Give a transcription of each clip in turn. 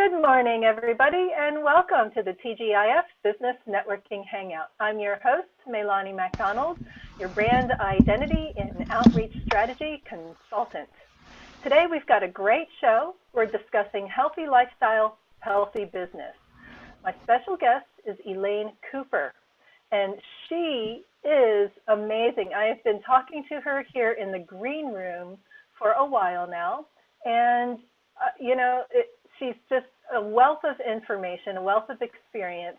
Good morning, everybody, and welcome to the TGIF Business Networking Hangout. I'm your host, Melanie MacDonald, your brand identity and outreach strategy consultant. Today, we've got a great show. We're discussing healthy lifestyle, healthy business. My special guest is Elaine Cooper, and she is amazing. I have been talking to her here in the green room for a while now, and she's just a wealth of information, a wealth of experience,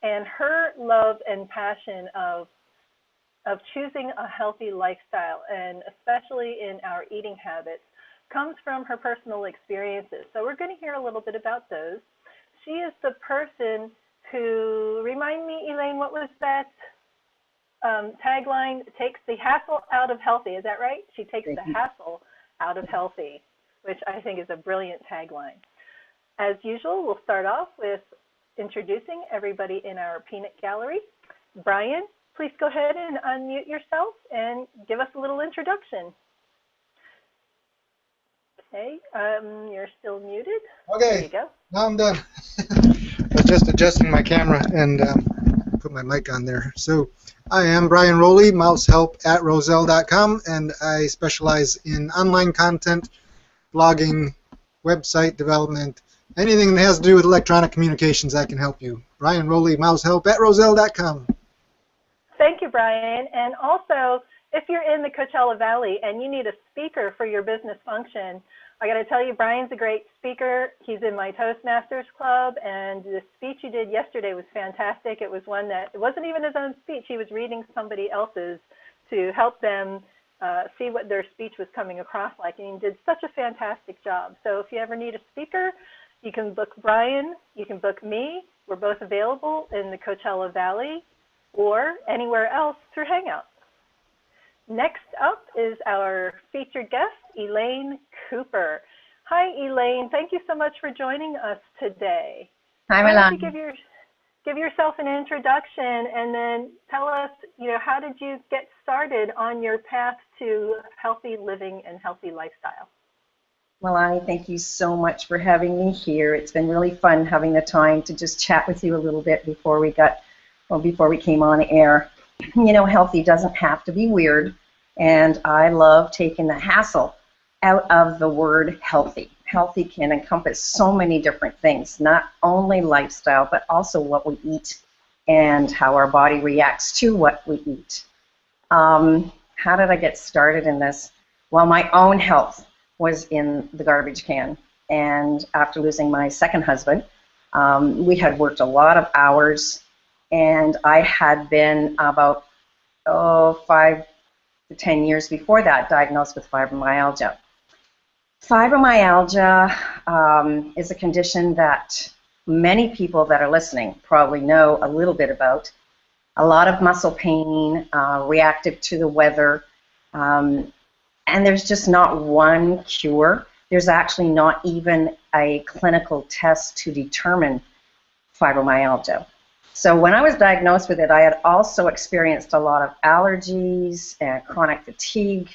and her love and passion of choosing a healthy lifestyle, and especially in our eating habits, comes from her personal experiences. So we're going to hear a little bit about those. She is the person who, remind me, Elaine, what was that tagline? Takes the hassle out of healthy. Is that right? She takes the hassle out of healthy, which I think is a brilliant tagline. As usual, we'll start off with introducing everybody in our peanut gallery. Brian, please go ahead and unmute yourself and give us a little introduction. Okay, you're still muted. Okay, there you go. Now I'm done. I was just adjusting my camera and put my mic on there. So I am Brian Rowley, mousehelp@roselle.com, and I specialize in online content, blogging, website development, anything that has to do with electronic communications. I can help you. Brian Rowley, mousehelp@roselle.com. Thank you, Brian. And also, if you're in the Coachella Valley and you need a speaker for your business function, I got to tell you, Brian's a great speaker. He's in my Toastmasters Club, and the speech he did yesterday was fantastic. It was one that, it wasn't even his own speech. He was reading somebody else's to help them see what their speech was coming across like, and he did such a fantastic job. So if you ever need a speaker, you can book Brian, you can book me. We're both available in the Coachella Valley or anywhere else through Hangout. Next up is our featured guest, Elaine Cooper. Hi, Elaine. Thank you so much for joining us today. Hi, Melanie. Why don't you give yourself an introduction and then tell us, how did you get started on your path to healthy living and healthy lifestyle? Melanie, thank you so much for having me here. It's been really fun having the time to just chat with you a little bit before we came on air. Healthy doesn't have to be weird, and I love taking the hassle out of the word healthy. Healthy can encompass so many different things, not only lifestyle, but also what we eat and how our body reacts to what we eat. How did I get started in this? Well, my own health was in the garbage can, and after losing my second husband, we had worked a lot of hours, and I had been about 5 to 10 years before that diagnosed with fibromyalgia. Fibromyalgia is a condition that many people that are listening probably know a little bit about. A lot of muscle pain, reactive to the weather, and there's just not one cure. There's actually not even a clinical test to determine fibromyalgia. So when I was diagnosed with it, I had also experienced a lot of allergies and chronic fatigue.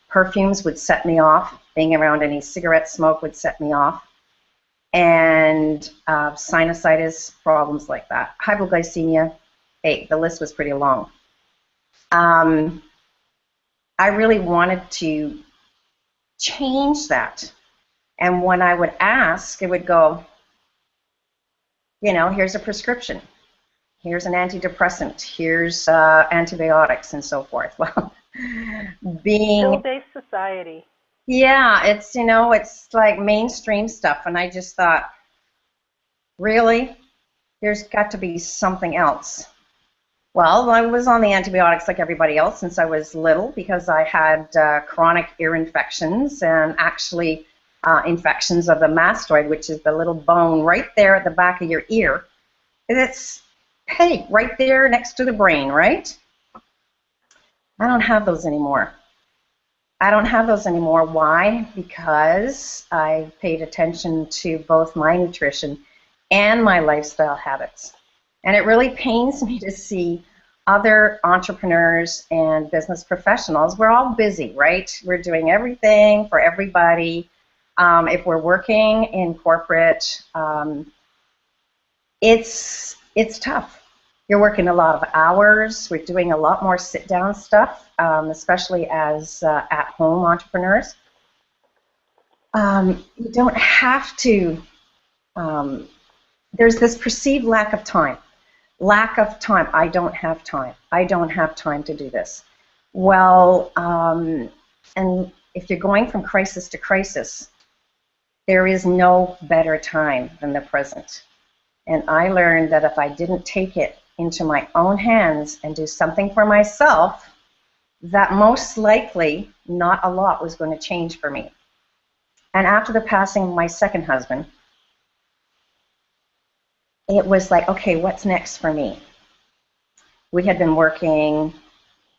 Perfumes would set me off. Being around any cigarette smoke would set me off. And sinusitis, problems like that. Hypoglycemia, hey, the list was pretty long. I really wanted to change that. And when I would ask, it would go, here's a prescription, here's an antidepressant, here's antibiotics, and so forth. Well, pill-based society. Yeah, it's like mainstream stuff, and I just thought, really? There's got to be something else. Well, I was on the antibiotics like everybody else since I was little because I had chronic ear infections and actually infections of the mastoid, which is the little bone right there at the back of your ear. It's, hey, right there next to the brain, right? I don't have those anymore. Why? Because I paid attention to both my nutrition and my lifestyle habits. And it really pains me to see other entrepreneurs and business professionals. We're all busy, right? We're doing everything for everybody. If we're working in corporate, it's tough. You're working a lot of hours. We're doing a lot more sit-down stuff, especially as at-home entrepreneurs. You don't have to. There's this perceived lack of time. Lack of time. I don't have time. I don't have time to do this. Well, and if you're going from crisis to crisis, there is no better time than the present. And I learned that if I didn't take it into my own hands and do something for myself, that most likely not a lot was going to change for me. And after the passing of my second husband, it was like, okay, what's next for me? We had been working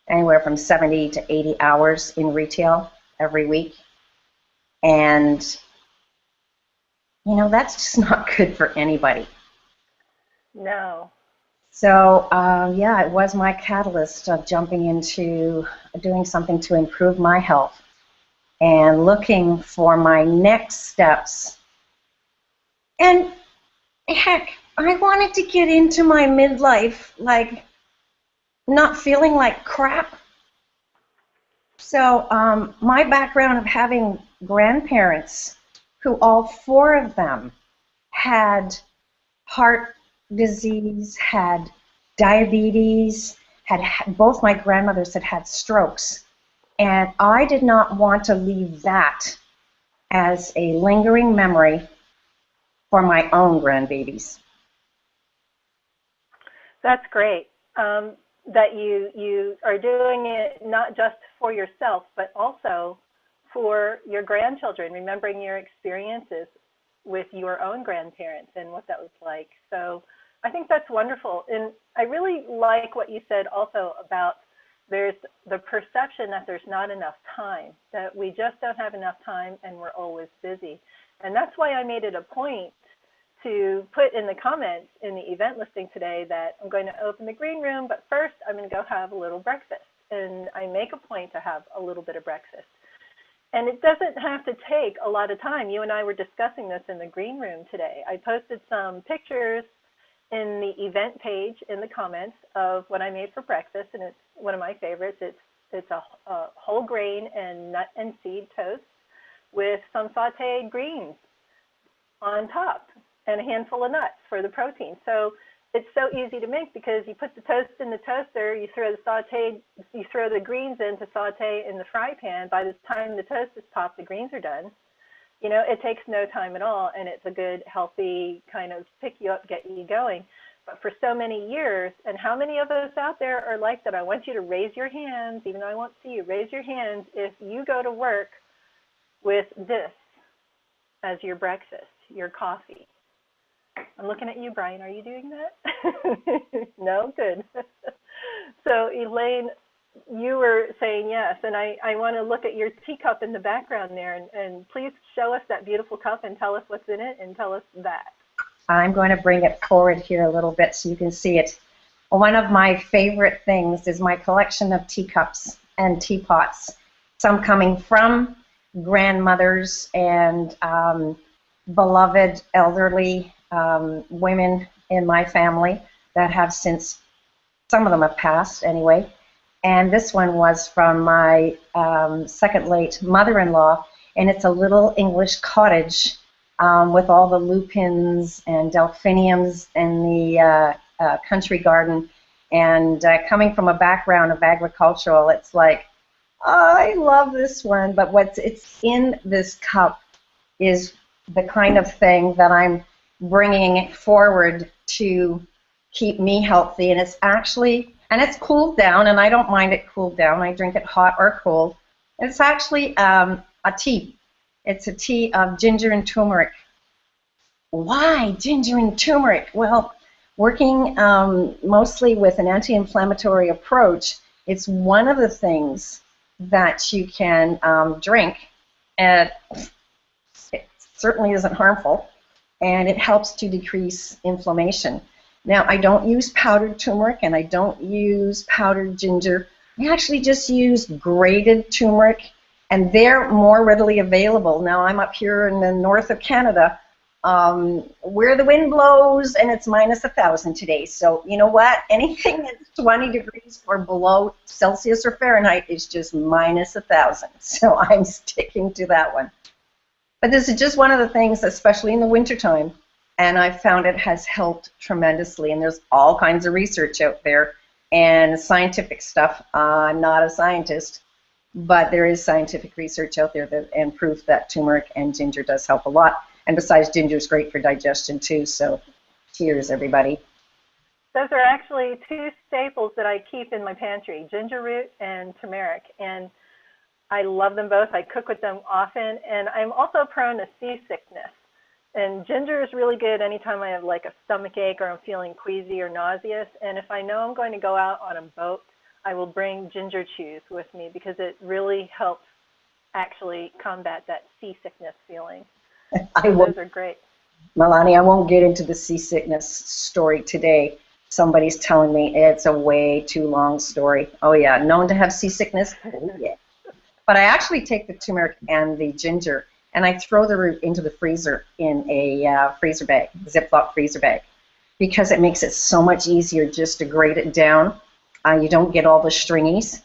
anywhere from 70 to 80 hours in retail every week. And, you know, that's just not good for anybody. No. So, yeah, it was my catalyst of jumping into doing something to improve my health and looking for my next steps. And, heck, I wanted to get into my midlife, like, not feeling like crap. So, my background of having grandparents who all four of them had heart disease, had diabetes, both my grandmothers had strokes, and I did not want to leave that as a lingering memory for my own grandbabies. That's great. That you are doing it not just for yourself, but also for your grandchildren, remembering your experiences with your own grandparents and what that was like. So I think that's wonderful. And I really like what you said also about there's the perception that there's not enough time, that we just don't have enough time and we're always busy. And that's why I made it a point to put in the comments in the event listing today that I'm going to open the green room, but first I'm going to go have a little breakfast. And I make a point to have a little bit of breakfast. And it doesn't have to take a lot of time. You and I were discussing this in the green room today. I posted some pictures in the event page in the comments of what I made for breakfast, and it's one of my favorites. It's a whole grain and nut and seed toast with some sauteed greens on top and a handful of nuts for the protein. So it's so easy to make because you put the toast in the toaster, you throw the greens in to saute in the fry pan. By the time the toast is popped, the greens are done. You know, it takes no time at all, and it's a good, healthy kind of pick you up, get you going. But for so many years, and how many of us out there are like that? I want you to raise your hands, even though I won't see you, raise your hands if you go to work with this as your breakfast, your coffee. I'm looking at you, Brian. Are you doing that? No? Good. So, Elaine, you were saying yes, and I want to look at your teacup in the background there, and please show us that beautiful cup and tell us what's in it and tell us that. I'm going to bring it forward here a little bit so you can see it. One of my favorite things is my collection of teacups and teapots, some coming from grandmothers and beloved elderly women in my family that have since, some of them have passed anyway. And this one was from my second late mother-in-law, and it's a little English cottage with all the lupins and delphiniums in the country garden. And coming from a background of agricultural, it's like, oh, I love this one. But what's in this cup is the kind of thing that I'm bringing forward to keep me healthy. And it's actually, and it's cooled down, and I don't mind it cooled down. I drink it hot or cold. It's actually a tea. It's a tea of ginger and turmeric. Why ginger and turmeric? Well, working mostly with an anti-inflammatory approach, it's one of the things that you can drink, and it certainly isn't harmful, and it helps to decrease inflammation. Now, I don't use powdered turmeric, and I don't use powdered ginger. I actually just use grated turmeric and they're more readily available. Now I'm up here in the north of Canada, where the wind blows and it's minus 1,000 today. So you know what? Anything that's 20 degrees or below Celsius or Fahrenheit is just minus 1,000. So I'm sticking to that one. But this is just one of the things, especially in the wintertime, and I've found it has helped tremendously. And there's all kinds of research out there and scientific stuff. I'm not a scientist, but there is scientific research out there and proof that turmeric and ginger does help a lot. And besides, ginger is great for digestion too. So cheers, everybody. Those are actually two staples that I keep in my pantry, ginger root and turmeric. And I love them both. I cook with them often. And I'm also prone to seasickness. And ginger is really good anytime I have like a stomach ache or I'm feeling queasy or nauseous. And if I know I'm going to go out on a boat, I will bring ginger chews with me because it really helps actually combat that seasickness feeling. Those are great. Melanie, I won't get into the seasickness story today. Somebody's telling me it's a way too long story. Oh yeah, known to have seasickness? Oh yeah. But I actually take the turmeric and the ginger and I throw the root into the freezer in a freezer bag, Ziploc freezer bag, because it makes it so much easier just to grate it down. You don't get all the stringies,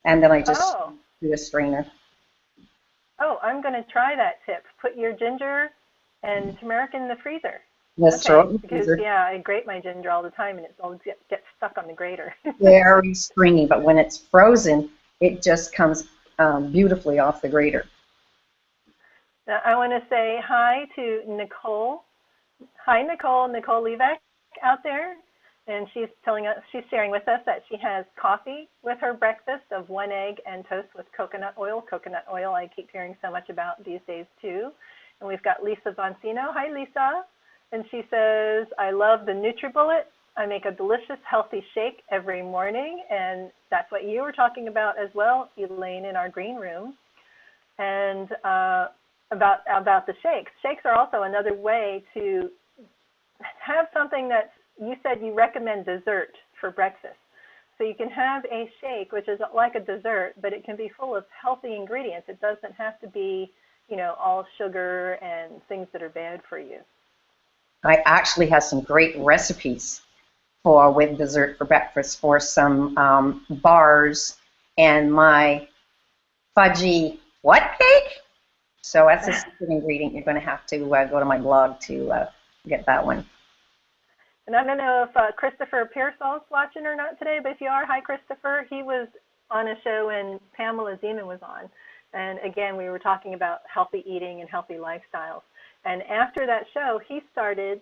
and then I just do a strainer. Oh, I'm going to try that tip. Put your ginger and turmeric in the freezer. Yes, okay, because yeah, I grate my ginger all the time, and it always gets stuck on the grater. Very stringy, but when it's frozen, it just comes beautifully off the grater. Now, I want to say hi to Nicole. Hi, Nicole. Nicole Levac out there. And she's sharing with us that she has coffee with her breakfast of 1 egg and toast with coconut oil. Coconut oil I keep hearing so much about these days too. And we've got Lisa Boncino. Hi, Lisa. And she says, I love the NutriBullet. I make a delicious, healthy shake every morning. And that's what you were talking about as well, Elaine, in our green room. And about the shakes. Shakes are also another way to have something that's, you said you recommend dessert for breakfast. So you can have a shake, which is like a dessert, but it can be full of healthy ingredients. It doesn't have to be, you know, all sugar and things that are bad for you. I actually have some great recipes with dessert for breakfast for some bars and my fudgy cake? So that's a secret ingredient. You're going to have to go to my blog to get that one. And I don't know if Christopher Pearsall's watching or not today, but if you are, hi, Christopher. He was on a show when Pamela Zeman was on. And again, we were talking about healthy eating and healthy lifestyles. And after that show, he started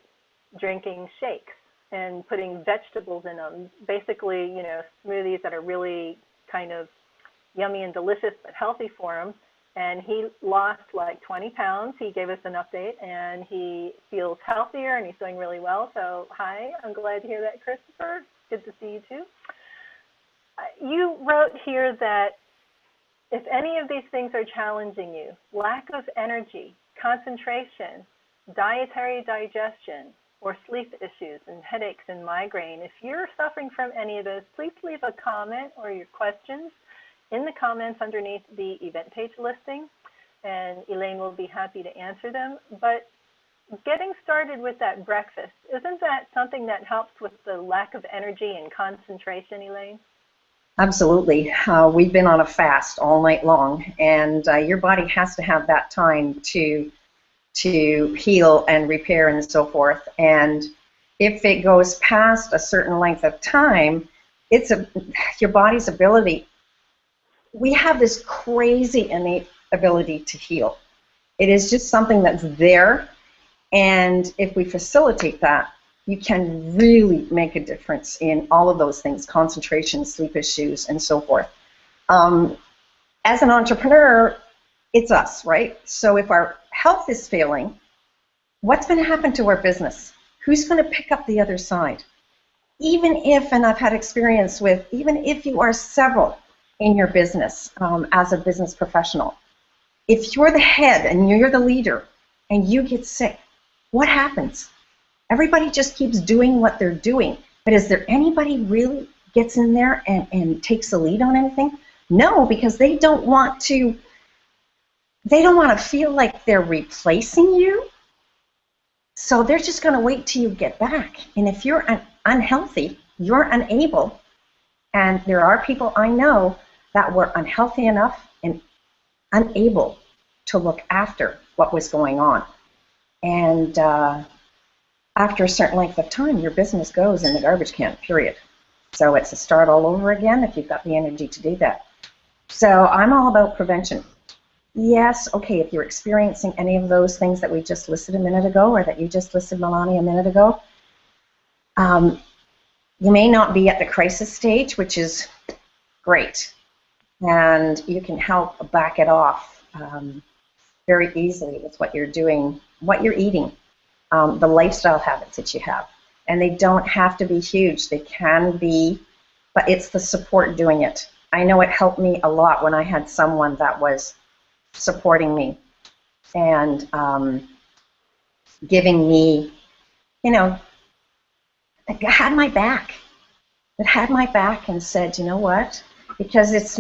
drinking shakes and putting vegetables in them. Basically, you know, smoothies that are really kind of yummy and delicious but healthy for him. And he lost like 20 pounds. He gave us an update, and he feels healthier, and he's doing really well. So, hi, I'm glad to hear that, Christopher. Good to see you, too. You wrote here that if any of these things are challenging you, lack of energy, concentration, dietary digestion, or sleep issues and headaches and migraine, if you're suffering from any of those, please leave a comment or your questions in the comments underneath the event page listing, and Elaine will be happy to answer them. But getting started with that breakfast, isn't that something that helps with the lack of energy and concentration, Elaine? Absolutely. We've been on a fast all night long, and your body has to have that time to heal and repair and so forth. And if it goes past a certain length of time, it's your body's ability. We have this crazy innate ability to heal. It is just something that's there, and if we facilitate that, you can really make a difference in all of those things, concentration, sleep issues, and so forth. As an entrepreneur, it's us, right? So if our health is failing, what's going to happen to our business? Who's going to pick up the other side? Even if, and I've had experience with, even if you are several in your business as a business professional, if you're the head and you're the leader and you get sick, what happens? Everybody just keeps doing what they're doing. But is there anybody really gets in there and takes the lead on anything? No, because they don't want to they don't want to feel like they're replacing you. So they're just going to wait till you get back. And if you're unhealthy, you're unable. And there are people I know that were unhealthy enough and unable to look after what was going on. And after a certain length of time, your business goes in the garbage can, period. So it's a start all over again if you've got the energy to do that. So I'm all about prevention. Yes, okay, if you're experiencing any of those things that we just listed a minute ago, or that you just listed, Melanie, a minute ago, you may not be at the crisis stage, which is great. And you can help back it off very easily with what you're doing, what you're eating, the lifestyle habits that you have. And they don't have to be huge. They can be, but it's the support doing it. I know it helped me a lot when I had someone that was supporting me and giving me, you know, it had my back. It had my back and said, you know what, because it's,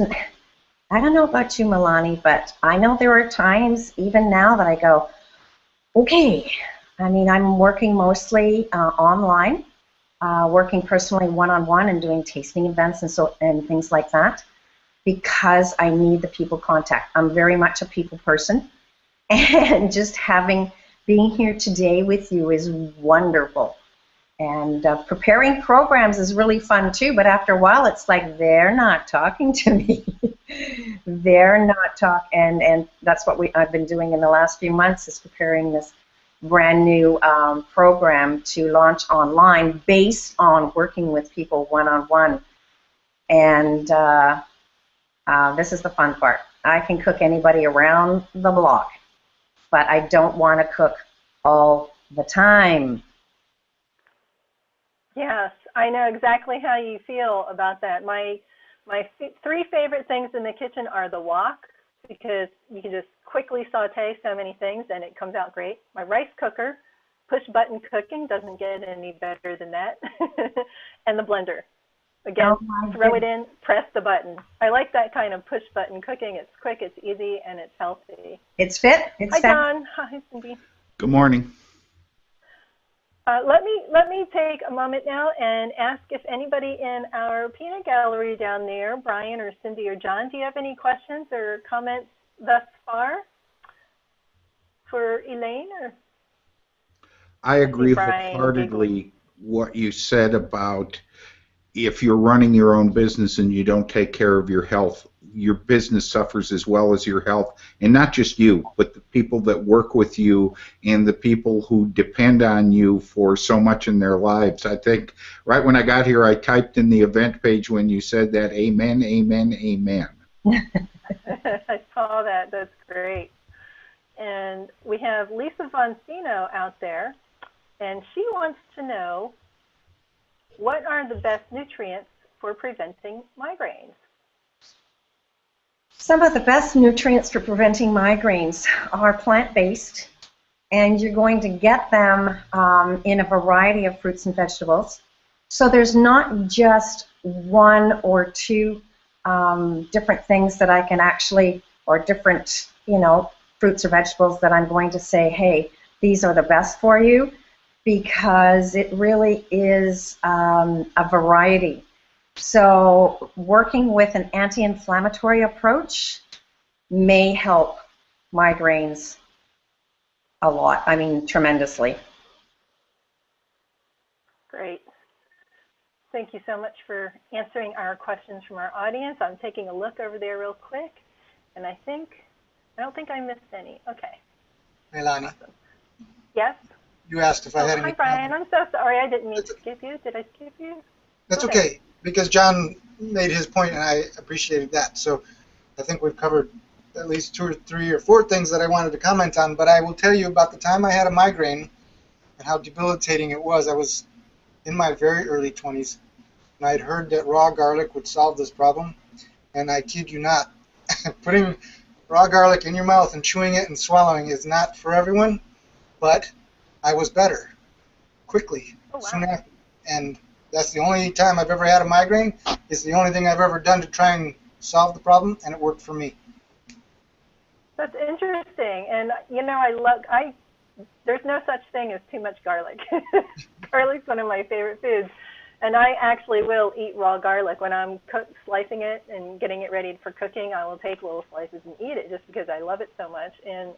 I don't know about you, Melanie, but I know there are times, even now, that I go, okay, I mean, I'm working mostly online, working personally one-on-one and doing tasting events and things like that, because I need the people contact. I'm very much a people person, and just being here today with you is wonderful. And preparing programs is really fun too, but after a while it's like they're not talking to me. They're not talking, and that's what I've been doing in the last few months, is preparing this brand new program to launch online based on working with people one-on-one. And this is the fun part. I can cook anybody around the block, but I don't want to cook all the time. Yes, I know exactly how you feel about that. My three favorite things in the kitchen are the wok, because you can just quickly saute so many things and it comes out great. My rice cooker, push button cooking, doesn't get any better than that. And the blender. Again, throw it in, press the button. I like that kind of push button cooking. It's quick, it's easy, and it's healthy. It's fit. Hi, John. Hi, Cindy. Good morning. Let me take a moment now and ask if anybody in our peanut gallery down there, Brian or Cindy or John, do you have any questions or comments thus far for Elaine? Or? I agree wholeheartedly what you said about if you're running your own business and you don't take care of your health, your business suffers as well as your health. And not just you, but the people that work with you and the people who depend on you for so much in their lives. I think right when I got here, I typed in the event page when you said that, amen, amen, amen. I saw that. That's great. And we have Lisa Voncino out there, and she wants to know, what are the best nutrients for preventing migraines? Some of the best nutrients for preventing migraines are plant-based, and you're going to get them in a variety of fruits and vegetables. So there's not just one or two different things that I can actually, or different, fruits or vegetables that I'm going to say, hey, these are the best for you, because it really is a variety. So working with an anti-inflammatory approach may help migraines a lot, tremendously. Great. Thank you so much for answering our questions from our audience. I'm taking a look over there real quick, and I don't think I missed any. Okay. Melanie. Awesome. Yes? You asked if I had any. Hi, Brian. I'm so sorry. I didn't mean to skip you. Did I skip you? That's okay, because John made his point, and I appreciated that. So I think we've covered at least 2 or 3 or 4 things that I wanted to comment on, but I will tell you about the time I had a migraine and how debilitating it was. I was in my very early 20s, and I had heard that raw garlic would solve this problem, and I kid you not, putting raw garlic in your mouth and chewing it and swallowing is not for everyone, but I was better quickly, soon after. And that's the only time I've ever had a migraine. It's the only thing I've ever done to try and solve the problem, and it worked for me. That's interesting. And, you know, there's no such thing as too much garlic. Garlic's one of my favorite foods. And I actually will eat raw garlic. When I'm slicing it and getting it ready for cooking, I will take little slices and eat it just because I love it so much. And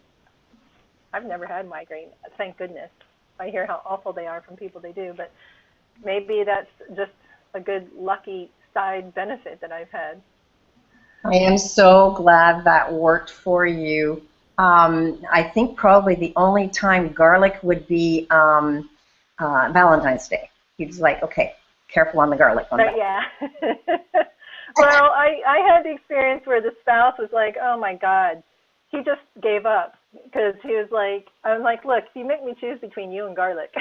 I've never had migraine, thank goodness. I hear how awful they are from people they do, but maybe that's just a good lucky side benefit that I've had. I am so glad that worked for you. I think probably the only time garlic would be Valentine's Day. He's like, okay, careful on the garlic. Yeah. Well, I had the experience where the spouse was like, oh my God, he just gave up because he was like, I'm like, look, you make me choose between you and garlic.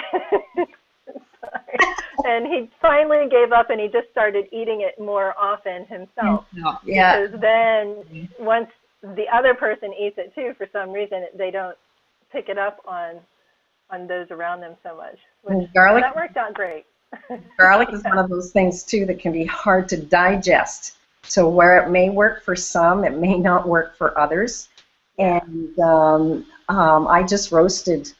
And he finally gave up and he just started eating it more often himself. Yeah. Because then once the other person eats it too, for some reason, they don't pick it up on those around them so much. Garlic, that worked out great. Garlic is one of those things too that can be hard to digest. So where it may work for some, it may not work for others. And I just roasted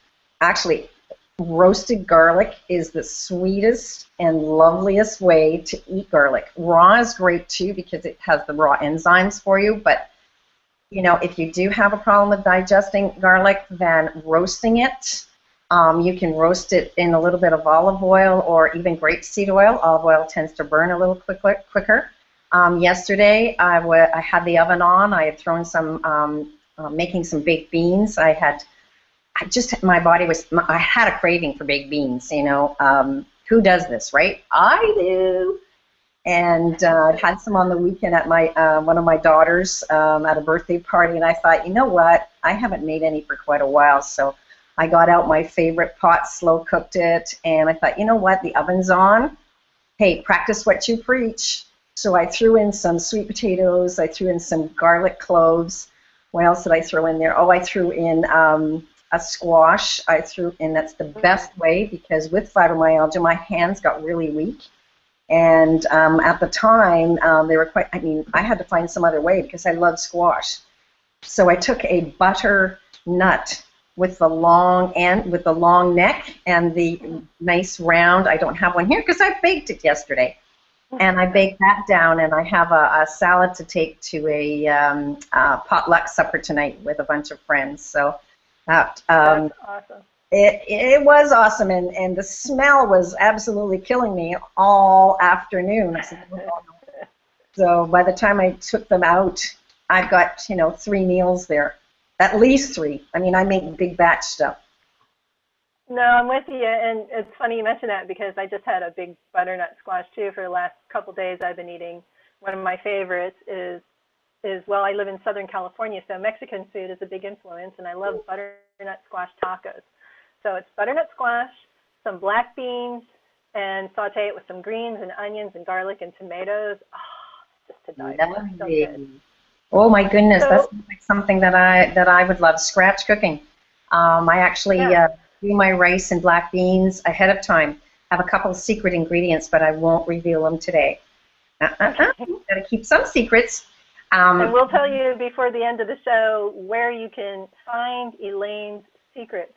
garlic is the sweetest and loveliest way to eat garlic. Raw is great too because it has the raw enzymes for you, but you know, if you do have a problem with digesting garlic, then roasting it, you can roast it in a little bit of olive oil or even grapeseed oil. Olive oil tends to burn a little quicker. Yesterday, I had the oven on. I had thrown some, making some baked beans. I had a craving for baked beans, you know. Who does this, right? I do. And I had some on the weekend at my one of my daughters at a birthday party, and I thought, you know what? I haven't made any for quite a while, so I got out my favorite pot, slow cooked it, and I thought, you know what? The oven's on. Hey, practice what you preach. So I threw in some sweet potatoes. I threw in some garlic cloves. What else did I throw in there? Oh, I threw in a squash. I threw in, that's the best way because with fibromyalgia, my hands got really weak. And at the time, they were quite, I mean, I had to find some other way because I love squash. So I took a butternut with the long end, with the long neck and the nice round. I don't have one here because I baked it yesterday. And I baked that down, and I have a salad to take to a potluck supper tonight with a bunch of friends. So that's awesome. It was awesome, and the smell was absolutely killing me all afternoon. So by the time I took them out, I've got, you know, 3 meals there, at least 3. I mean, I make big batch stuff. No, I'm with you, and it's funny you mention that because I just had a big butternut squash too for the last couple days. I've been eating. One of my favorites is well, I live in Southern California, so Mexican food is a big influence, and I love butternut squash tacos. So it's butternut squash, some black beans, and saute it with some greens and onions and garlic and tomatoes. Oh, just to die for. So good. Oh my goodness, that's like something that I would love. Scratch cooking. I actually do my rice and black beans ahead of time. I have a couple of secret ingredients, but I won't reveal them today. Gotta keep some secrets. And we'll tell you before the end of the show where you can find Elaine's secrets.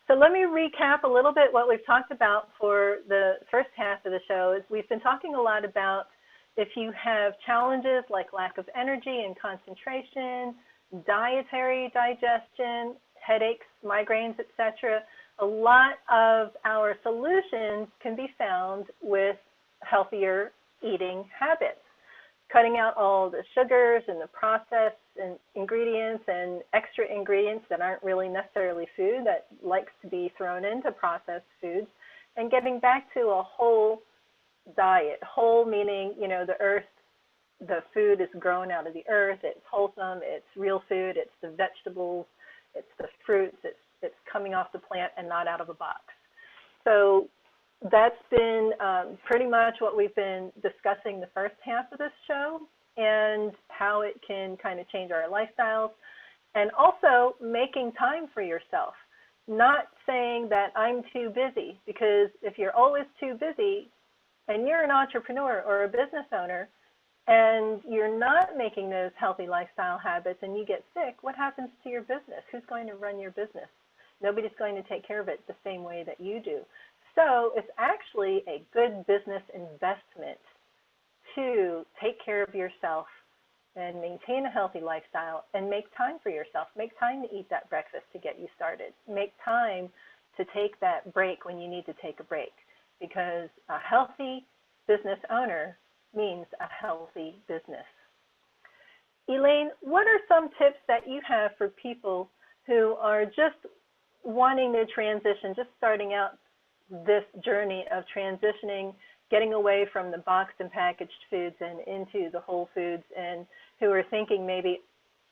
So let me recap a little bit what we've talked about for the first half of the show. We've been talking a lot about if you have challenges like lack of energy and concentration, dietary digestion, headaches, migraines, etc. A lot of our solutions can be found with healthier eating habits. Cutting out all the sugars and the processed and ingredients and extra ingredients that aren't really necessarily food that likes to be thrown into processed foods, and getting back to a whole diet. Whole meaning, you know, the earth, the food is grown out of the earth, it's wholesome, it's real food, it's the vegetables, it's the fruits, it's coming off the plant and not out of a box. So that's been pretty much what we've been discussing the first half of this show and how it can kind of change our lifestyles, and also making time for yourself. Not saying that I'm too busy, because if you're always too busy and you're an entrepreneur or a business owner, and you're not making those healthy lifestyle habits and you get sick, what happens to your business? Who's going to run your business? Nobody's going to take care of it the same way that you do. So it's actually a good business investment to take care of yourself and maintain a healthy lifestyle and make time for yourself. Make time to eat that breakfast to get you started. Make time to take that break when you need to take a break, because a healthy business owner means a healthy business. Elaine, what are some tips that you have for people who are just wanting to transition, just starting out this journey of transitioning, getting away from the boxed and packaged foods and into the whole foods, and who are thinking maybe,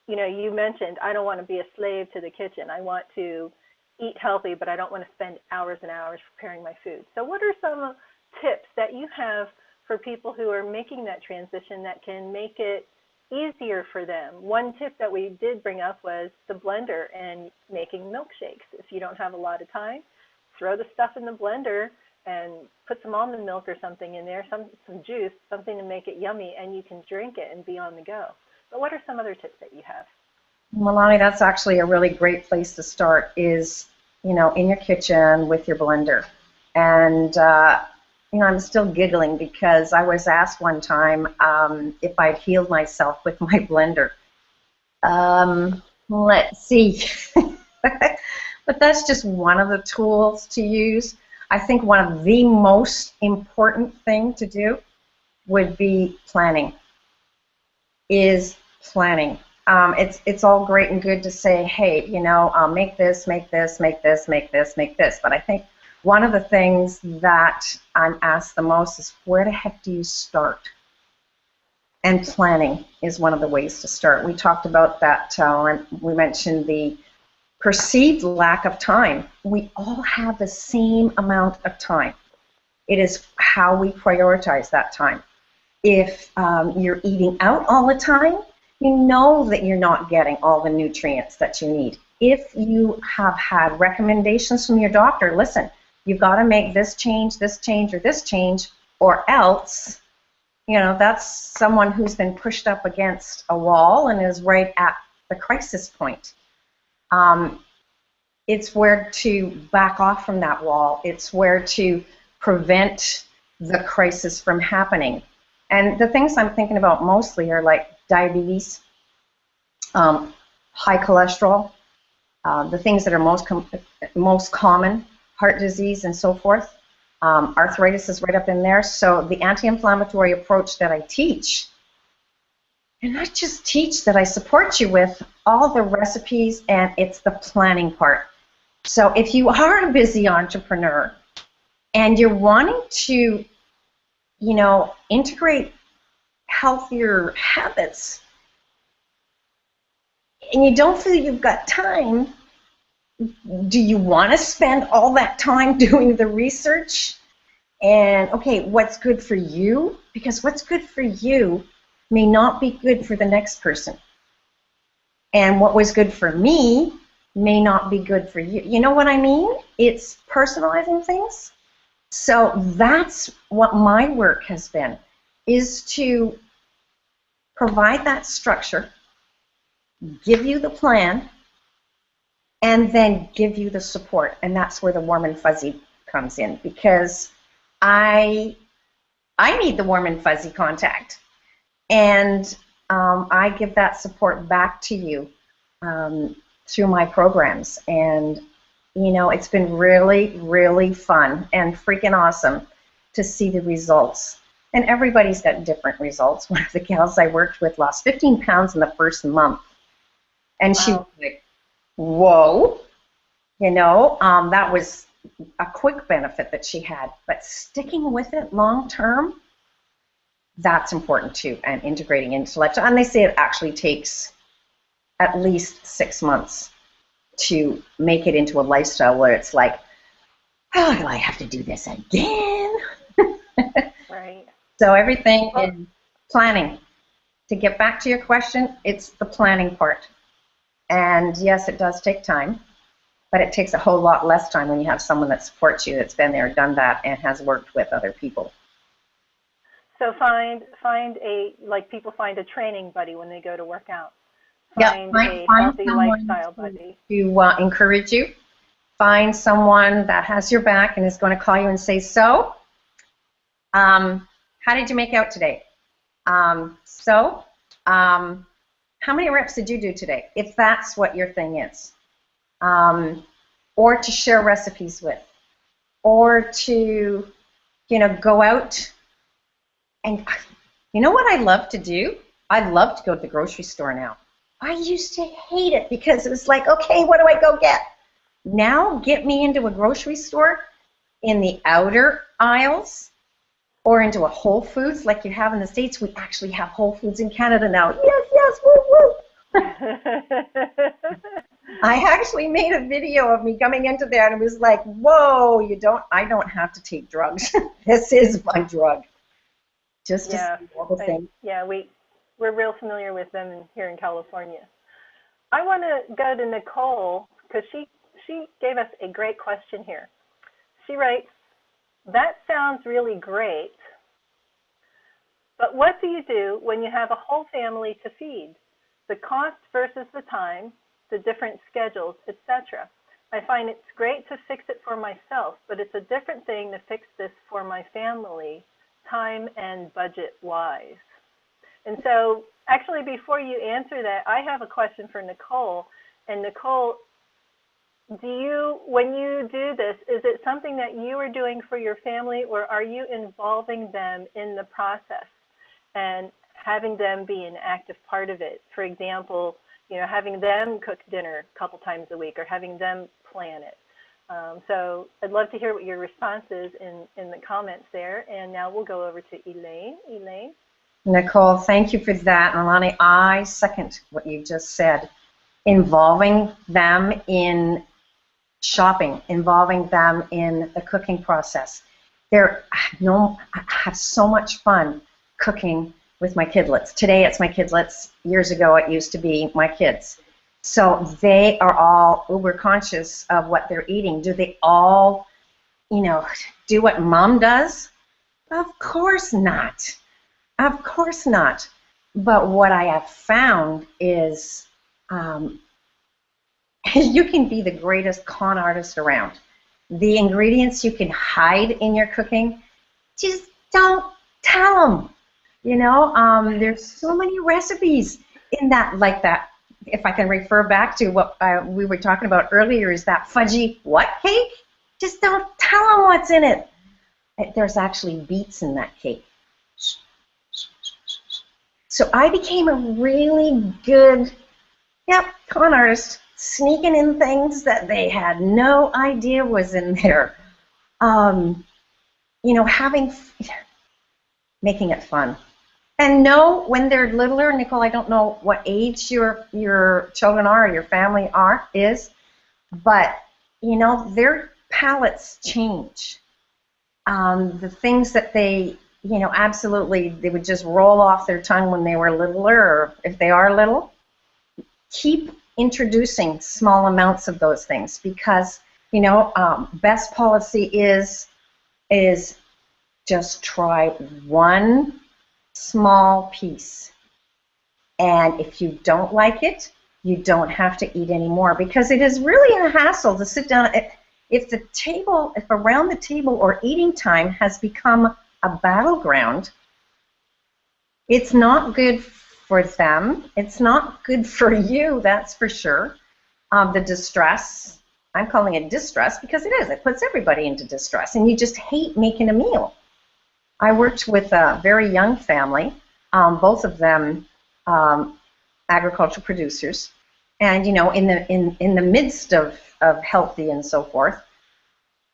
you know, you mentioned, I don't want to be a slave to the kitchen. I want to eat healthy, but I don't want to spend hours and hours preparing my food. So what are some tips that you have for people who are making that transition that can make it easier for them? One tip that we did bring up was the blender and making milkshakes. If you don't have a lot of time, throw the stuff in the blender and put some almond milk or something in there, some juice, something to make it yummy, and you can drink it and be on the go. But what are some other tips that you have? Melanie, that's actually a really great place to start, is, you know, in your kitchen with your blender. And, you know, I'm still giggling because I was asked one time if I'd healed myself with my blender. Let's see. But that's just one of the tools to use. I think one of the most important thing to do would be planning. It's all great and good to say, hey, you know, make this, make this, make this, make this, make this. But I think one of the things that I'm asked the most is, where the heck do you start? And planning is one of the ways to start. We talked about that, we mentioned the perceived lack of time. We all have the same amount of time. It is how we prioritize that time. If you're eating out all the time, you know that you're not getting all the nutrients that you need. If you have had recommendations from your doctor, listen, you've got to make this change, or this change, or else, you know, that's someone who's been pushed up against a wall and is right at the crisis point. It's where to back off from that wall. It's where to prevent the crisis from happening. And the things I'm thinking about mostly are like diabetes, high cholesterol, the things that are most common, heart disease and so forth. Arthritis is right up in there. So the anti-inflammatory approach that I teach, and not just teach, that I support you with all the recipes, and it's the planning part. So if you are a busy entrepreneur and you're wanting to, you know, integrate healthier habits, and you don't feel you've got time, do you want to spend all that time doing the research? And, okay, what's good for you? Because what's good for you may not be good for the next person. And what was good for me may not be good for you. You know what I mean? It's personalizing things. So that's what my work has been, is to provide that structure, give you the plan, and then give you the support. And that's where the warm and fuzzy comes in, because I need the warm and fuzzy contact. And I give that support back to you through my programs. And, you know, it's been really, really fun and freaking awesome to see the results. And everybody's got different results. One of the gals I worked with lost 15 pounds in the first month. And she was like, whoa, you know, that was a quick benefit that she had. But sticking with it long term, that's important too, and integrating into lifestyle. And they say it actually takes at least 6 months to make it into a lifestyle where it's like, oh, do I have to do this again? Right. So everything is planning. To get back to your question, it's the planning part. And yes, it does take time, but it takes a whole lot less time when you have someone that supports you, that's been there, done that, and has worked with other people. So find a, like people find a training buddy when they go to work out. Find a healthy lifestyle buddy to encourage you. Find someone that has your back and is going to call you and say, so, how did you make out today? How many reps did you do today? If that's what your thing is. Or to share recipes with. Or to, go out. And you know what I love to do? I love to go to the grocery store now. I used to hate it because it was like, okay, what do I go get? Now get me into a grocery store in the outer aisles or into a Whole Foods like you have in the States. We actually have Whole Foods in Canada now. Yes, woo, woo. I actually made a video of me coming into there and it was like, whoa, I don't have to take drugs. This is my drug. Just to see all the things. Yeah, we're real familiar with them here in California. I want to go to Nicole because she gave us a great question here. She writes, that sounds really great, but what do you do when you have a whole family to feed? The cost versus the time, the different schedules, etc. I find it's great to fix it for myself, but it's a different thing to fix this for my family, time and budget-wise. And so, actually, before you answer that, I have a question for Nicole. And Nicole, when you do this, is it something that you are doing for your family, or are you involving them in the process and having them be an active part of it? For example, having them cook dinner a couple times a week or having them plan it. So I'd love to hear what your response is in the comments there. And now we'll go over to Elaine. Elaine? Nicole, thank you for that. And Alani, I second what you just said. Involving them in shopping, involving them in the cooking process. I have so much fun cooking with my kidlets. Today it's my kidlets. Years ago it used to be my kids. So they are all uber conscious of what they're eating. Do they all, do what mom does? Of course not. Of course not. But what I have found is you can be the greatest con artist around. The ingredients you can hide in your cooking, just don't tell them. There's so many recipes in that, like that. If I can refer back to what we were talking about earlier, is that fudgy what cake? Just don't tell them what's in it. There's actually beets in that cake. So I became a really good, con artist, sneaking in things that they had no idea was in there. Making it fun. And no, when they're littler, Nicole, I don't know what age your children are or your family is, but their palates change. The things that they, absolutely, they would just roll off their tongue when they were littler, or if they are little, keep introducing small amounts of those things, because best policy is just try one small piece, and if you don't like it, you don't have to eat anymore, because it is really a hassle to sit down. If around the table or eating time has become a battleground, it's not good for them. It's not good for you, that's for sure. The distress, I'm calling it distress because it is. It puts everybody into distress, and you just hate making a meal. I worked with a very young family, both of them agricultural producers, and in the midst of healthy and so forth,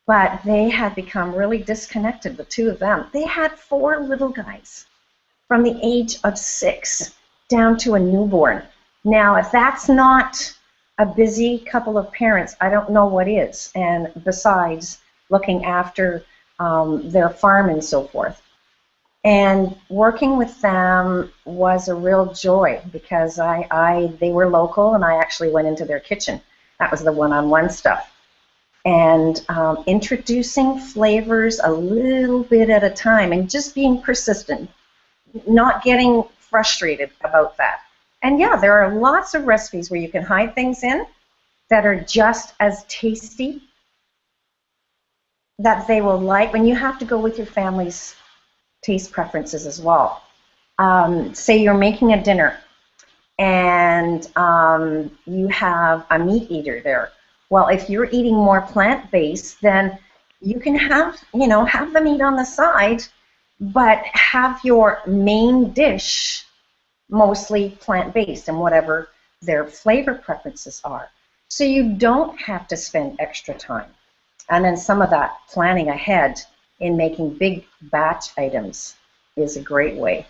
but they had become really disconnected, the two of them. They had 4 little guys from the age of 6 down to a newborn. Now, if that's not a busy couple of parents, I don't know what is, and besides looking after their farm and so forth. And working with them was a real joy, because they were local, and I actually went into their kitchen. That was the one-on-one stuff. and introducing flavors a little bit at a time and just being persistent, not getting frustrated about that. And yeah, there are lots of recipes where you can hide things in that are just as tasty, that they will like, when you have to go with your family's taste preferences as well. Say you're making a dinner and you have a meat eater there. Well, if you're eating more plant-based, then you can have, have the meat on the side, but have your main dish mostly plant-based and whatever their flavor preferences are. So you don't have to spend extra time. And then some of that planning ahead in making big batch items is a great way.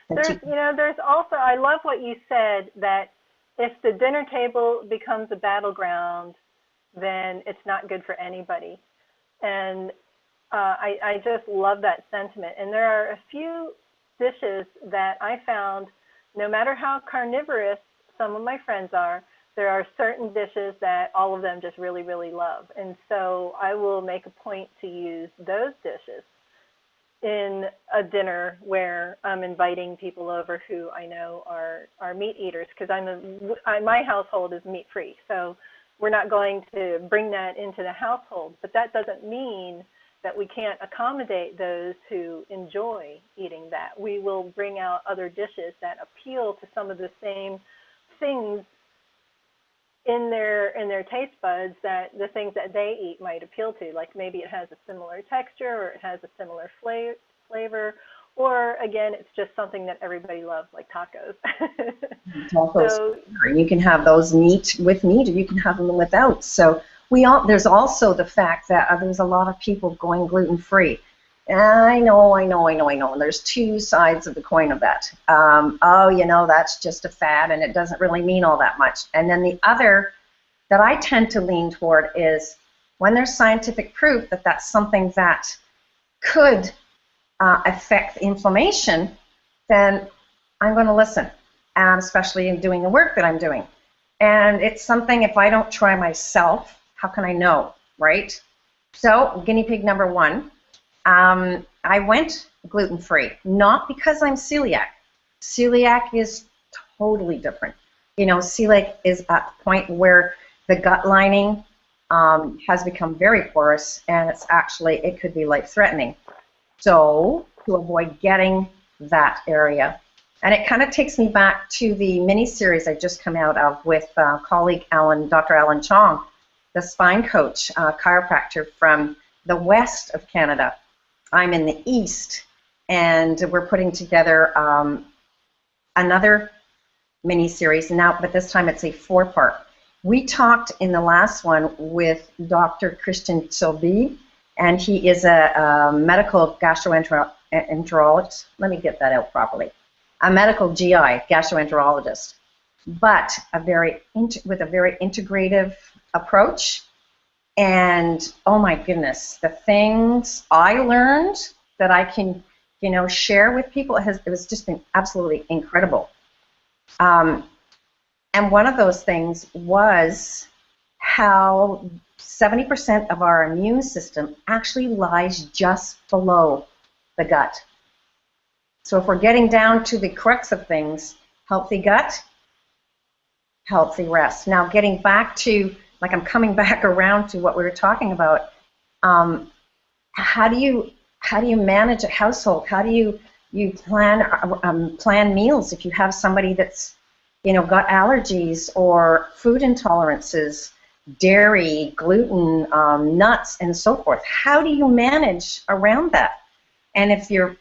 There's also, I love what you said, that if the dinner table becomes a battleground, then it's not good for anybody. And I just love that sentiment. And there are a few dishes that I found, no matter how carnivorous some of my friends are, there are certain dishes that all of them just really, really love. And so I will make a point to use those dishes in a dinner where I'm inviting people over who I know are meat eaters, because my household is meat free, so we're not going to bring that into the household. But that doesn't mean that we can't accommodate those who enjoy eating that. We will bring out other dishes that appeal to some of the same things in their taste buds that the things that they eat might appeal to. Like maybe it has a similar texture, or it has a similar flavor, or again, it's just something that everybody loves, like tacos. Tacos. So, you can have those meat with meat, or you can have them without. So there's also the fact that there's a lot of people going gluten-free. I know. And there's two sides of the coin of that. That's just a fad, and it doesn't really mean all that much. And then the other that I tend to lean toward is when there's scientific proof that that's something that could affect inflammation, then I'm going to listen, especially in doing the work that I'm doing. And it's something, if I don't try myself, how can I know, right? So guinea pig number one. I went gluten-free, not because I'm celiac. Celiac is totally different. Celiac is at the point where the gut lining has become very porous, and it could be life-threatening. So to avoid getting that area, and it kind of takes me back to the mini-series I just come out of with colleague Dr. Alan Chong, the spine coach, chiropractor from the west of Canada. I'm in the east, and we're putting together another mini-series now, but this time it's a 4-part. We talked in the last one with Dr. Christian Silby, and he is a medical gastroenterologist. Let me get that out properly. A medical GI, gastroenterologist, but with a very integrative approach. And oh my goodness, the things I learned that I can, share with people, it has just been absolutely incredible. And one of those things was how 70% of our immune system actually lies just below the gut. So if we're getting down to the crux of things, healthy gut, healthy rest. Now getting back to, I'm coming back around to what we were talking about. How do you manage a household? How do you plan meals if you have somebody that's got allergies or food intolerances, dairy, gluten, nuts, and so forth? How do you manage around that? And if you're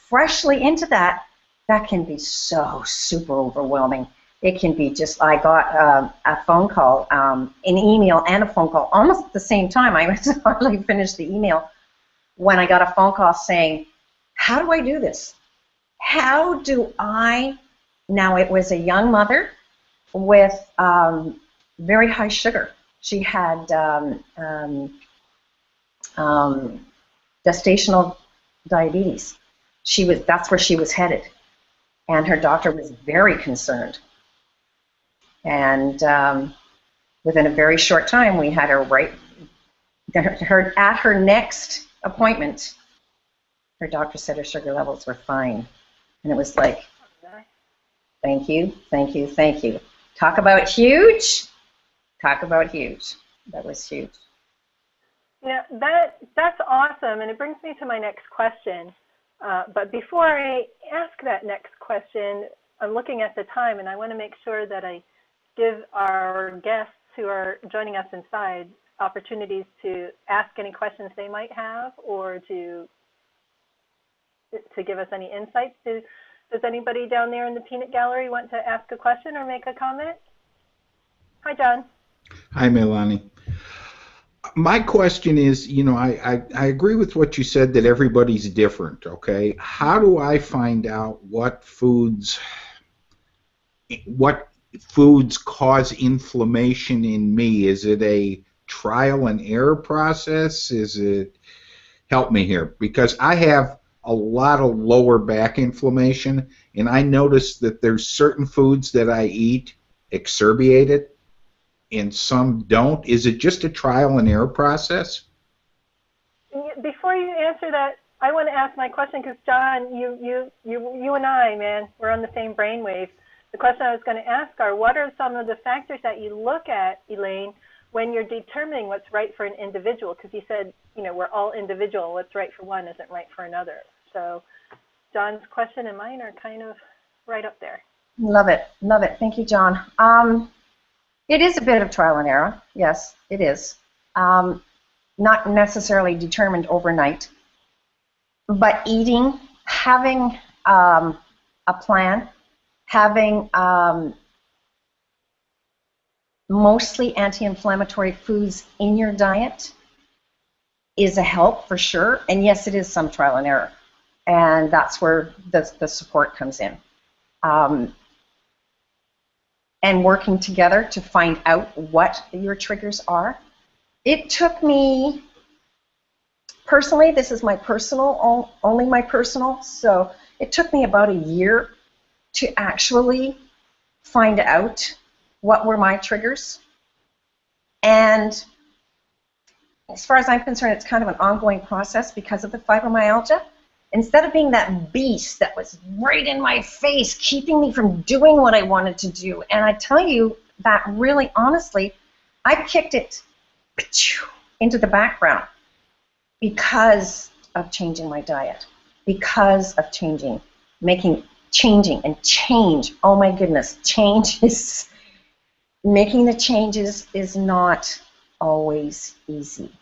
freshly into that, that can be so super overwhelming. It can be just, I got a phone call, an email and a phone call almost at the same time. I hardly finished the email when I got a phone call saying, how do I do this? How do I, now it was a young mother with very high sugar. She had gestational diabetes. That's where she was headed. And her doctor was very concerned. And Within a very short time, we had her at her next appointment. Her doctor said her sugar levels were fine. And it was like, thank you, thank you, thank you. Talk about huge. Talk about huge. That was huge. Yeah, that's awesome, and it brings me to my next question. But before I ask that next question, I'm looking at the time, and I want to make sure that I give our guests who are joining us inside opportunities to ask any questions they might have, or to give us any insights. Does anybody down there in the peanut gallery want to ask a question or make a comment? Hi, John. Hi, Melanie. My question is, I agree with what you said, that everybody's different, okay? How do I find out what foods cause inflammation in me? Is it a trial and error process? Help me here, because I have a lot of lower back inflammation, and I noticed that there's certain foods that I eat exacerbate it, and some don't. Is it just a trial and error process? Before you answer that, I want to ask my question, because John, you and I, man, we're on the same brainwave. The question I was going to ask are, what are some of the factors that you look at, Elaine, when you're determining what's right for an individual? Because you said, we're all individual. What's right for one isn't right for another. So John's question and mine are kind of right up there. Love it. Love it. Thank you, John. It is a bit of trial and error. Yes, it is. Not necessarily determined overnight. But eating, having a plan, having mostly anti-inflammatory foods in your diet is a help for sure. And yes, it is some trial and error. And that's where the support comes in. And working together to find out what your triggers are. It took me, personally, this is my personal, only my personal, so it took me about a year to actually find out what were my triggers. And as far as I'm concerned, it's kind of an ongoing process because of the fibromyalgia. Instead of being that beast that was right in my face, keeping me from doing what I wanted to do, and I tell you that really honestly, I kicked it into the background because of changing my diet, because of changing. Oh my goodness, making the changes is not always easy.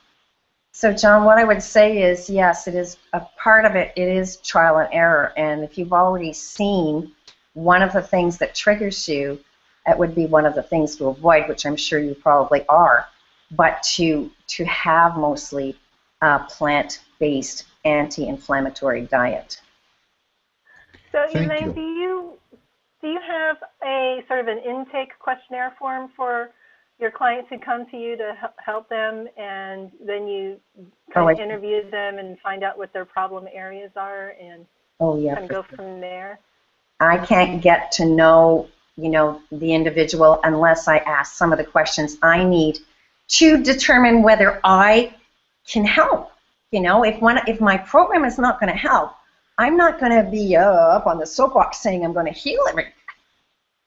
So, John, what I would say is, yes, it is a part of it. It is trial and error. And if you've already seen one of the things that triggers you, that would be one of the things to avoid, which I'm sure you probably are. But to have mostly a plant-based anti-inflammatory diet. So, Elaine, do you have a sort of an intake questionnaire form for your clients who come to you to help them, and then you kind of interview them and find out what their problem areas are, and kind of go from there? I can't get to know, the individual unless I ask some of the questions I need to determine whether I can help. If my program is not going to help, I'm not going to be up on the soapbox saying I'm going to heal everything.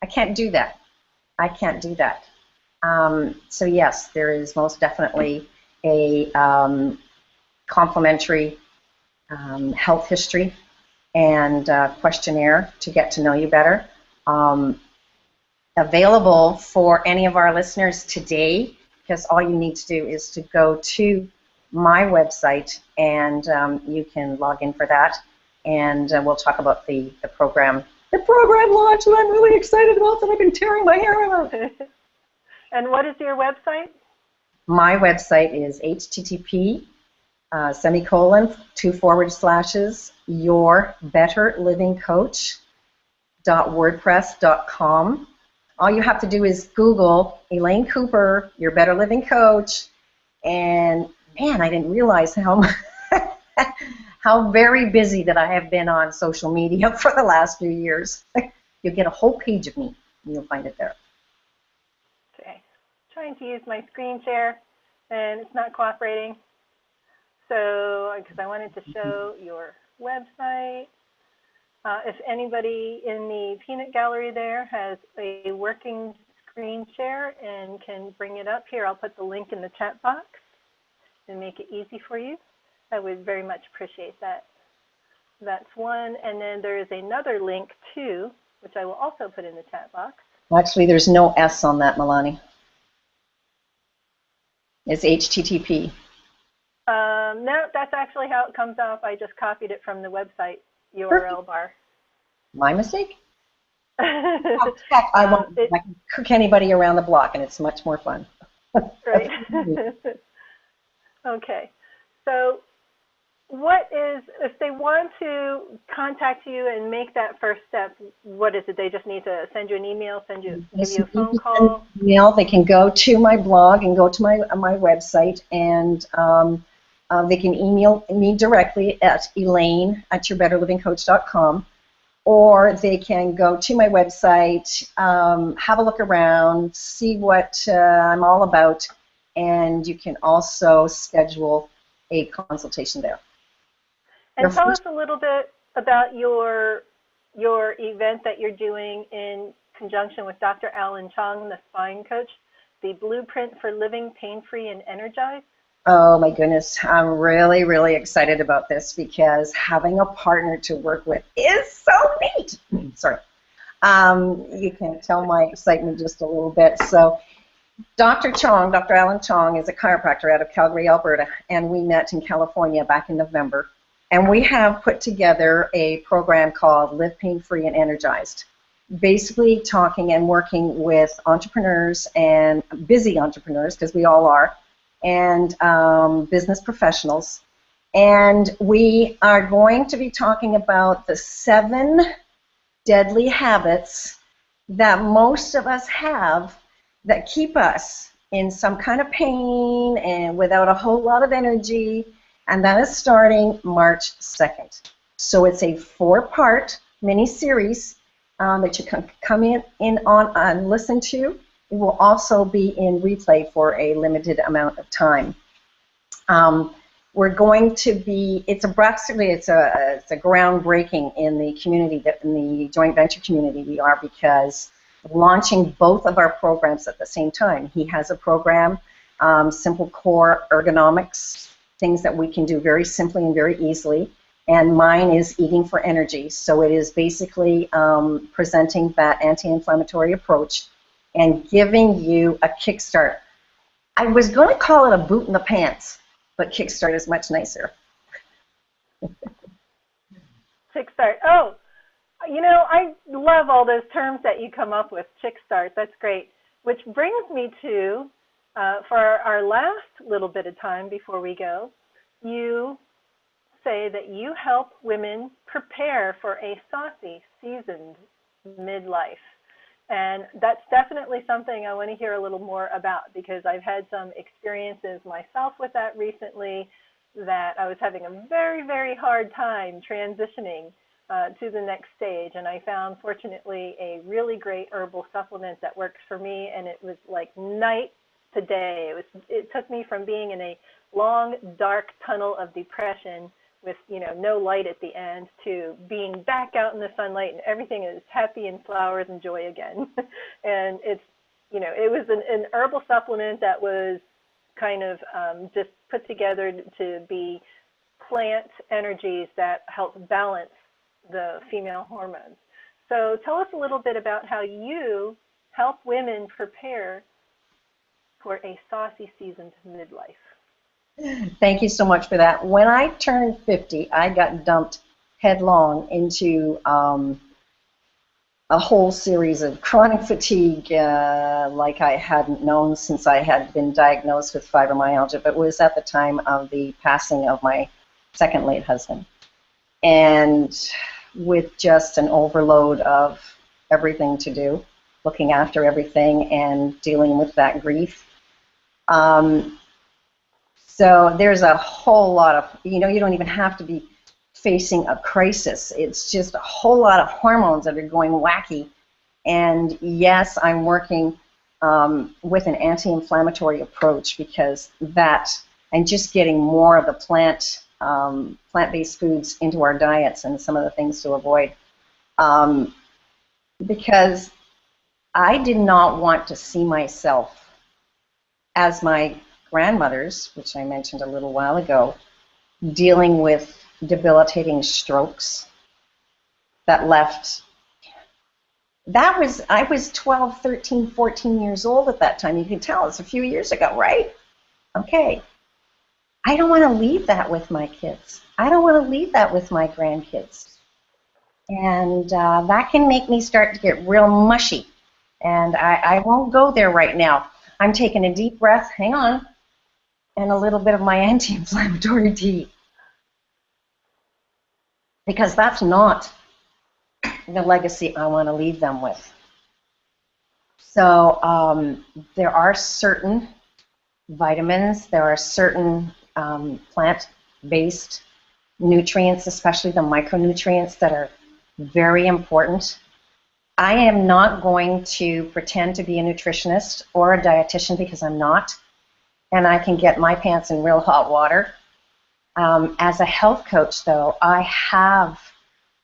I can't do that. So yes, there is most definitely a complimentary health history and questionnaire to get to know you better. Available for any of our listeners today, because all you need to do is to go to my website and you can log in for that, and we'll talk about the program launch that I'm really excited about, that I've been tearing my hair out. And what is your website? My website is http://yourbetterlivingcoach.wordpress.com. All you have to do is Google Elaine Cooper, Your Better Living Coach, and man, I didn't realize how very busy that I have been on social media for the last few years. You'll get a whole page of me, and you'll find it there. trying to use my screen share, and it's not cooperating. So, because I wanted to show your website. If anybody in the peanut gallery there has a working screen share and can bring it up here, I'll put the link in the chat box and make it easy for you. I would very much appreciate that. That's one, and then there is another link too, which I will also put in the chat box. Actually, there's no S on that, Melanie. It's HTTP. No, that's actually how it comes off. I just copied it from the website URL bar. My mistake? I can cook anybody around the block, and it's much more fun. Right. Okay. So what is, if they want to contact you and make that first step, what is it? They just need to send you an email, give you a phone call? Email. They can go to my blog and go to my website, and they can email me directly at elaine@yourbetterlivingcoach.com, or they can go to my website, have a look around, see what I'm all about, and you can also schedule a consultation there. And tell us a little bit about your event that you're doing in conjunction with Dr. Alan Chong, the spine coach, the Blueprint for Living Pain-Free and Energized. Oh my goodness, I'm really, really excited about this because having a partner to work with is so neat. Sorry. You can tell my excitement just a little bit. So Dr. Alan Chong is a chiropractor out of Calgary, Alberta, and we met in California back in November. And we have put together a program called Live Pain-Free and Energized, basically talking and working with entrepreneurs and busy entrepreneurs, because we all are, and business professionals. And we are going to be talking about the 7 deadly habits that most of us have that keep us in some kind of pain and without a whole lot of energy, and that is starting March 2nd. So it's a 4-part mini-series that you can come in on and listen to. It will also be in replay for a limited amount of time. We're going to be, it's a groundbreaking in the community, in the joint venture community we are, because launching both of our programs at the same time. He has a program, Simple Core Ergonomics, things that we can do very simply and very easily, and mine is Eating for Energy. So it is basically presenting that anti-inflammatory approach and giving you a kickstart. I was going to call it a boot in the pants, but kickstart is much nicer. Kickstart. Oh, you know, I love all those terms that you come up with. Kickstart, that's great. Which brings me to, for our last little bit of time before we go, you say that you help women prepare for a saucy, seasoned midlife. And that's definitely something I want to hear a little more about, because I've had some experiences myself with that recently, that I was having a very, very hard time transitioning to the next stage. And I found, fortunately, a really great herbal supplement that works for me, and it was like night to day. It took me from being in a long, dark tunnel of depression with, you know, no light at the end, to being back out in the sunlight and everything is happy and flowers and joy again. And it's, you know, it was an herbal supplement that was kind of just put together to be plant energies that help balance the female hormones. So tell us a little bit about how you help women prepare for a saucy seasoned midlife. Thank you so much for that. When I turned 50, I got dumped headlong into a whole series of chronic fatigue like I hadn't known since I had been diagnosed with fibromyalgia, but it was at the time of the passing of my second late husband. And with just an overload of everything to do, looking after everything and dealing with that grief. So there's a whole lot of, you know, you don't even have to be facing a crisis. It's just a whole lot of hormones that are going wacky. And yes, I'm working with an anti-inflammatory approach, because that, and just getting more of the plant-based foods into our diets and some of the things to avoid. Because I did not want to see myself as my grandmothers, which I mentioned a little while ago, dealing with debilitating strokes that left. I was 12, 13, 14 years old at that time. You can tell it's a few years ago, right? Okay. I don't want to leave that with my kids. I don't want to leave that with my grandkids. And that can make me start to get real mushy. And I won't go there right now. I'm taking a deep breath, hang on, and a little bit of my anti-inflammatory tea. Because that's not the legacy I want to leave them with. So there are certain vitamins, there are certain plant-based nutrients, especially the micronutrients, that are very important. I am not going to pretend to be a nutritionist or a dietitian, because I'm not, and I can get my pants in real hot water. As a health coach, though, I have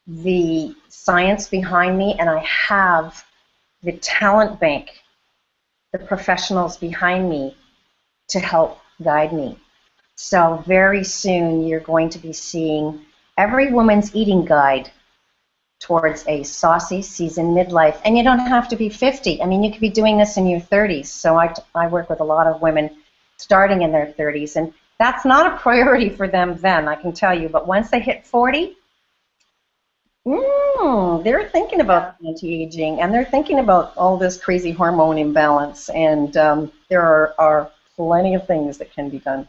the science behind me, and I have the talent bank, the professionals behind me to help guide me. So very soon you're going to be seeing every woman's eating guide towards a saucy season midlife. And you don't have to be 50. I mean, you could be doing this in your 30s. So I work with a lot of women starting in their 30s, and that's not a priority for them then, I can tell you. But once they hit 40, they're thinking about anti-aging, and they're thinking about all this crazy hormone imbalance, and there are plenty of things that can be done.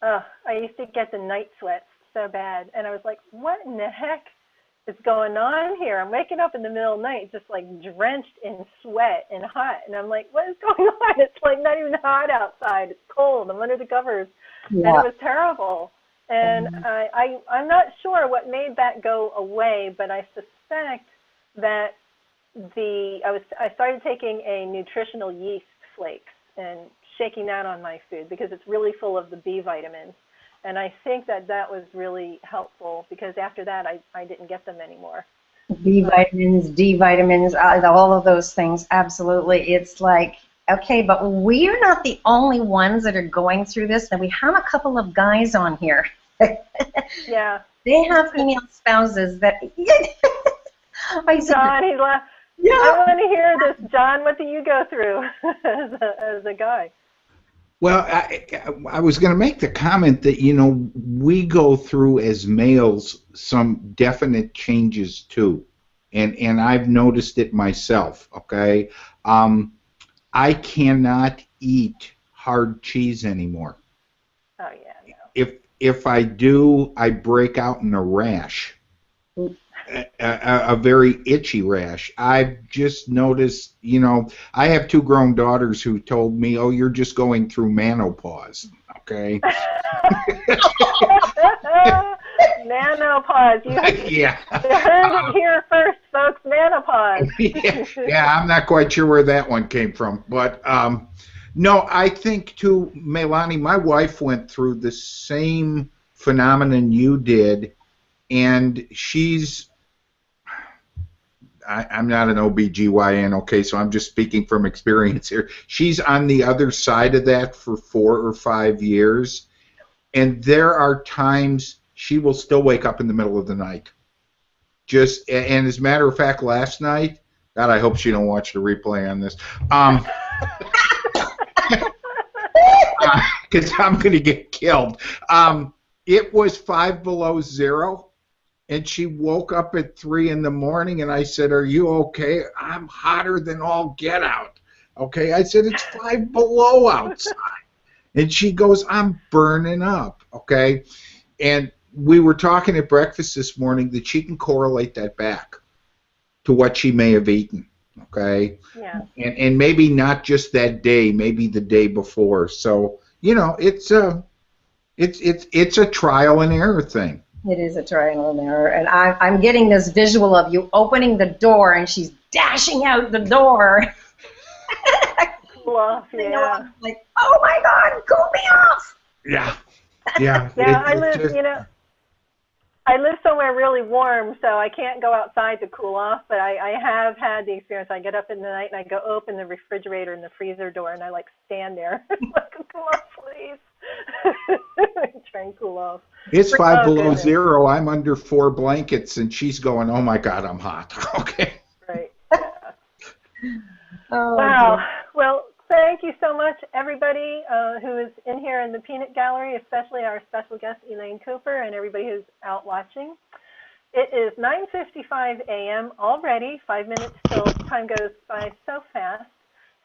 Oh, I used to get the night sweats so bad, and I was like, what in the heck is going on here? I'm waking up in the middle of the night just like drenched in sweat and hot, and I'm like, what is going on? It's like not even hot outside. It's cold. I'm under the covers, and it was terrible. And I'm not sure what made that go away, but I suspect that I started taking a nutritional yeast flakes and shaking that on my food, because it's really full of the B vitamins. And I think that was really helpful, because after that I didn't get them anymore. B vitamins, D vitamins, all of those things, absolutely. It's like, okay, but we're not the only ones that are going through this. And we have a couple of guys on here. Yeah. They have female spouses that... John, he's like, yeah. I want to hear this. John, what do you go through as a guy? Well, I was going to make the comment that, you know, we go through as males some definite changes too. And I've noticed it myself, okay? I cannot eat hard cheese anymore. Oh, yeah, no. If I do, I break out in a rash, a very itchy rash. I've just noticed, you know, I have two grown daughters who told me, oh, you're just going through menopause, okay? Menopause. You heard it here first, folks, menopause. Yeah, I'm not quite sure where that one came from, but no, I think too, Melanie, my wife went through the same phenomenon you did, and I'm not an OBGYN, okay, so I'm just speaking from experience here. She's on the other side of that for 4 or 5 years, and there are times she will still wake up in the middle of the night. And as a matter of fact, last night, God, I hope she don't watch the replay on this. Because I'm going to get killed. It was 5 below zero, and she woke up at 3 in the morning, and I said, are you okay? I'm hotter than all get out. Okay, I said, it's 5 below outside. And she goes, I'm burning up. Okay, and we were talking at breakfast this morning that she can correlate that back to what she may have eaten. Okay, yeah, and maybe not just that day, maybe the day before. So you know, it's a trial and error thing. It is a trial and error, and I'm getting this visual of you opening the door, and she's dashing out the door. cool off. Yeah. I'm like, oh my God, cool me off. Yeah. Yeah. Yeah, I live somewhere really warm, so I can't go outside to cool off, but I have had the experience. I get up in the night and I go open the refrigerator and the freezer door and I like stand there. Like, cool off, please. Try and cool off. It's 5 below zero. I'm under 4 blankets, and she's going, oh my God, I'm hot. Okay. Right. Yeah. Oh, wow. dear. Well, thank you so much, everybody who is in here in the peanut gallery, especially our special guest, Elaine Cooper, and everybody who's out watching. It is 9:55 a.m. already, 5 minutes till time goes by so fast.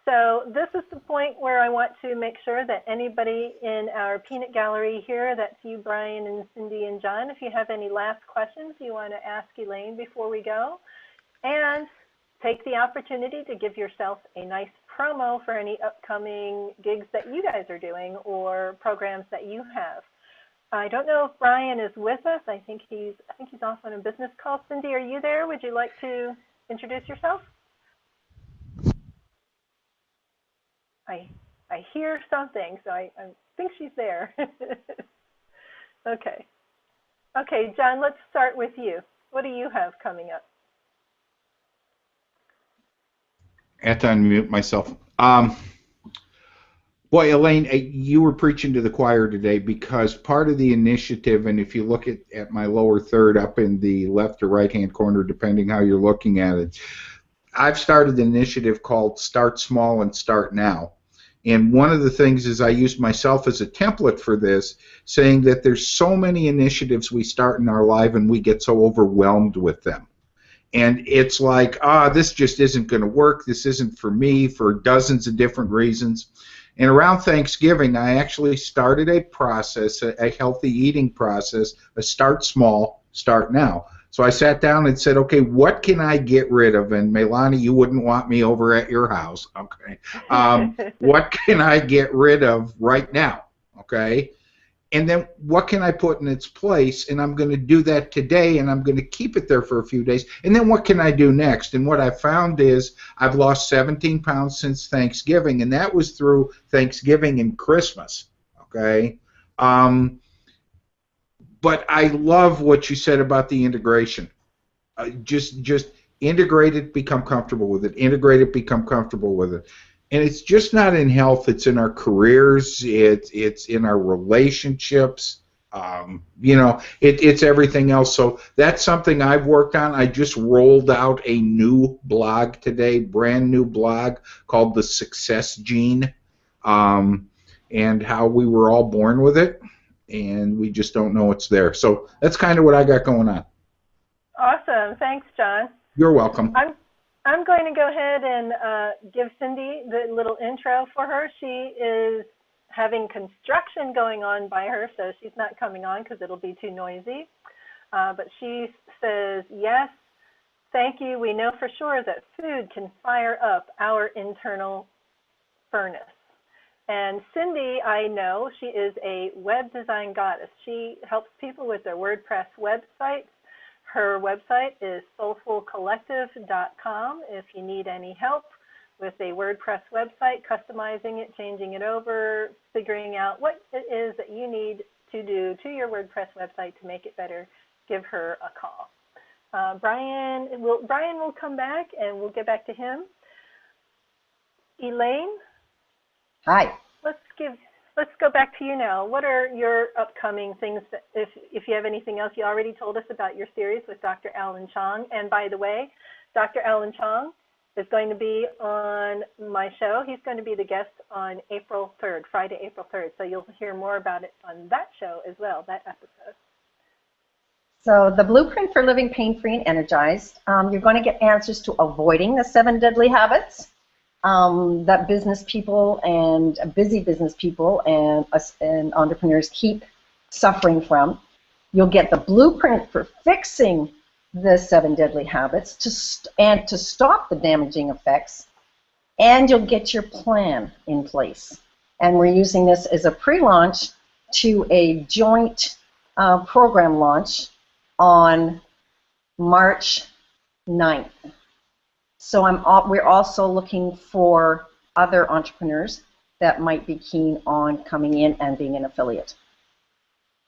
So this is the point where I want to make sure that anybody in our peanut gallery here, that's you, Brian, and Cindy, and John, if you have any last questions you want to ask Elaine before we go, and take the opportunity to give yourself a nice promo for any upcoming gigs that you guys are doing or programs that you have. I don't know if Brian is with us. I think he's off on a business call. Cindy, are you there? Would you like to introduce yourself? I hear something, so I think she's there. Okay. Okay, John, let's start with you. What do you have coming up? I have to unmute myself. Boy, Elaine, you were preaching to the choir today, because part of the initiative, and if you look at my lower third up in the left or right-hand corner, depending how you're looking at it, I've started an initiative called Start Small and Start Now. And one of the things is I used myself as a template for this, saying that there's so many initiatives we start in our life and we get so overwhelmed with them. And it's like, this just isn't going to work. This isn't for me for dozens of different reasons. And around Thanksgiving, I actually started a process, a healthy eating process, a start small, start now. So I sat down and said, okay, what can I get rid of? And Melanie, you wouldn't want me over at your house, okay? What can I get rid of right now, okay? And then what can I put in its place? And I'm going to do that today, and I'm going to keep it there for a few days. And then what can I do next? And what I found is I've lost 17 pounds since Thanksgiving, and that was through Thanksgiving and Christmas, okay? But I love what you said about the integration. Just integrate it, become comfortable with it. Integrate it, become comfortable with it. And it's just not in health. It's in our careers. It's in our relationships. It's everything else. So that's something I've worked on. I just rolled out a new blog today, brand new blog called The Success Gene, and how we were all born with it, and we just don't know it's there. So that's kind of what I got going on. Awesome. Thanks, John. You're welcome. I'm going to go ahead and give Cindy the little intro for her. She is having construction going on by her, so she's not coming on because it'll be too noisy. But she says, yes, thank you. We know for sure that food can fire up our internal furnace. And Cindy, I know, she is a web design goddess. She helps people with their WordPress websites. Her website is soulfulcollective.com. If you need any help with a WordPress website, customizing it, changing it over, figuring out what it is that you need to do to your WordPress website to make it better, give her a call. Brian will come back, and we'll get back to him. Elaine? Hi. Let's go back to you now. What are your upcoming things, that, if you have anything else? You already told us about your series with Dr. Alan Chong. And by the way, Dr. Alan Chong is going to be on my show. He's going to be the guest on April 3rd, Friday, April 3rd. So you'll hear more about it on that show as well, that episode. So the blueprint for living pain-free and energized, you're going to get answers to avoiding the 7 deadly habits that business people and busy business people and entrepreneurs keep suffering from. You'll get the blueprint for fixing the 7 deadly habits to stop the damaging effects, and you'll get your plan in place. And we're using this as a pre-launch to a joint program launch on March 9th. So we're also looking for other entrepreneurs that might be keen on coming in and being an affiliate.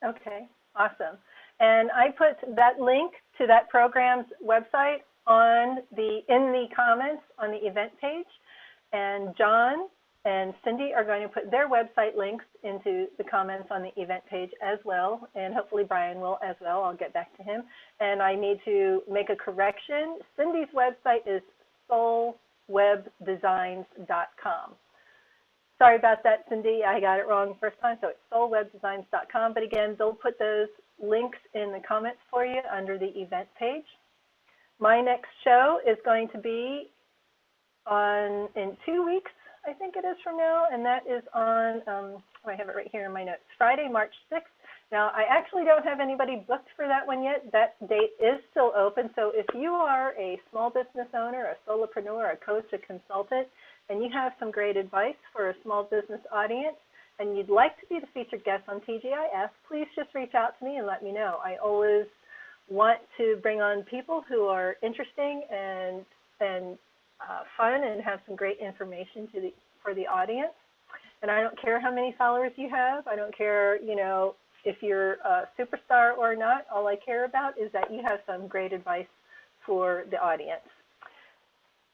Okay, awesome. And I put that link to that program's website in the comments on the event page. And John and Cindy are going to put their website links into the comments on the event page as well. And hopefully Brian will as well. I'll get back to him. And I need to make a correction. Cindy's website is solwebdesigns.com. Sorry about that, Cindy. I got it wrong the first time. So it's solwebdesigns.com. But again, they'll put those links in the comments for you under the event page. My next show is going to be in 2 weeks, I think it is from now, and that is on, I have it right here in my notes, Friday, March 6th. Now, I actually don't have anybody booked for that one yet. That date is still open, so if you are a small business owner, a solopreneur, a coach, a consultant, and you have some great advice for a small business audience, and you'd like to be the featured guest on TGIF, please just reach out to me and let me know. I always want to bring on people who are interesting and fun and have some great information for the audience. And I don't care how many followers you have. I don't care, if you're a superstar or not. All I care about is that you have some great advice for the audience.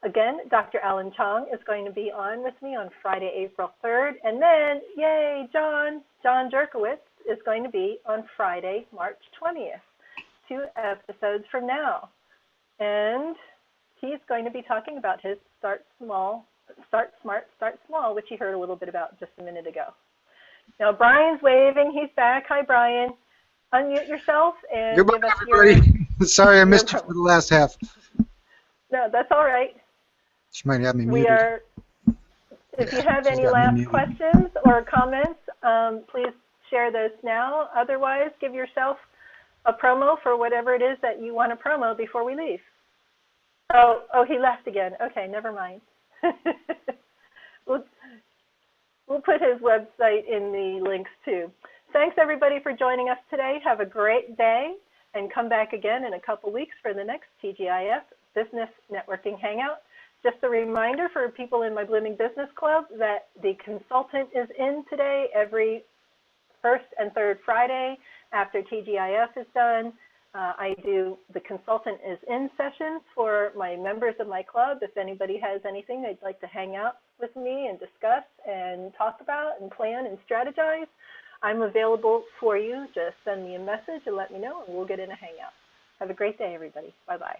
Again, Dr. Alan Chong is going to be on with me on Friday, April 3rd. And then, yay, John Jerkowitz is going to be on Friday, March 20th, 2 episodes from now. And he's going to be talking about his Start Smart, Start Small, which you heard a little bit about just a minute ago. Now, Brian's waving. He's back. Hi, Brian. Unmute yourself and Goodbye, give us everybody. Sorry, I missed you for the last half. No, that's all right. She might have me muted. If you have any last questions or comments, please share those now. Otherwise, give yourself a promo for whatever it is that you want to promo before we leave. Oh, he left again. Okay, never mind. We'll put his website in the links too. Thanks everybody for joining us today. Have a great day and come back again in a couple weeks for the next TGIF Business Networking Hangout. Just a reminder for people in my Blooming Business Club that the consultant is in today every first and third Friday after TGIF is done. The consultant is in sessions for my members of my club. If anybody has anything they'd like to hang out with me and discuss and talk about and plan and strategize, I'm available for you. Just send me a message and let me know, and we'll get in a hangout. Have a great day, everybody. Bye-bye.